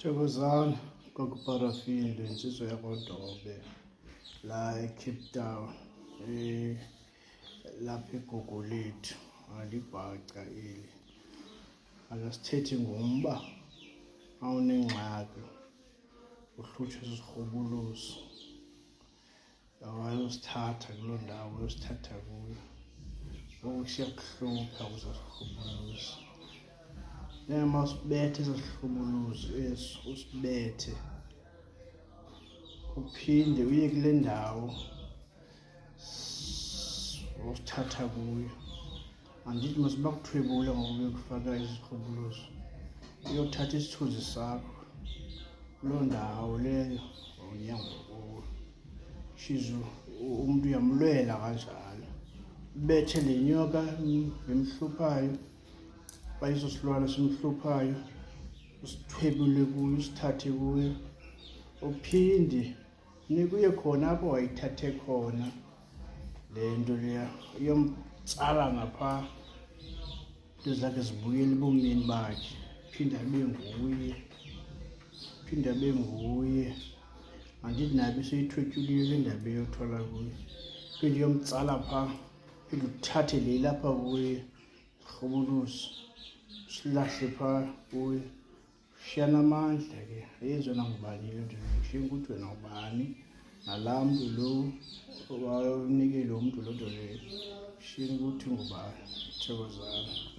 Thokozani kokuparafini lensizwa yakwaNdobe la eCape Town lapha eGugulethu alibhaca eli akasithethe ngomba awunengxaki uhlutshwa sisirhubuluzi awayosithatha kuloo ndawo uyosithatha kuyo okusiyakuhlupha kusasirhubuluzi nema usibethe sasirhubuluzi eso usibethe uphinde uye kule ndawo usithatha kuyo andithi masibakuthwebula ngoku uyokufaka isirhubuluzi uyothatha isithunzi sakho kuloo ndawo leyo awunyango kuwo shizo umuntu uyamlwela kanjalo ubethe le nyoka emhluphayo bayiso silwana simhluphayo usithwebule kuyo usithathe kuyo uphinde nikuye khona apho wayithathe khona le nto leya uyomtsala ngapha into zakhe zibuyele ebomini bakhe phinde abe nguye andithi nabe seyithwetyuliwe le ndaba eyothola kuyo phinde uyomtsala phaa phinde uthathe le lapha kuye irhubuluzi silahle phaa kuye ushiyana amandla ke ayenziwe nangubani le nto ushiya ukuthi wena ubani nalaa mntu lo owawunike lo mntu loo nto leyo ushiya ukuthi ngubani. Thokozani.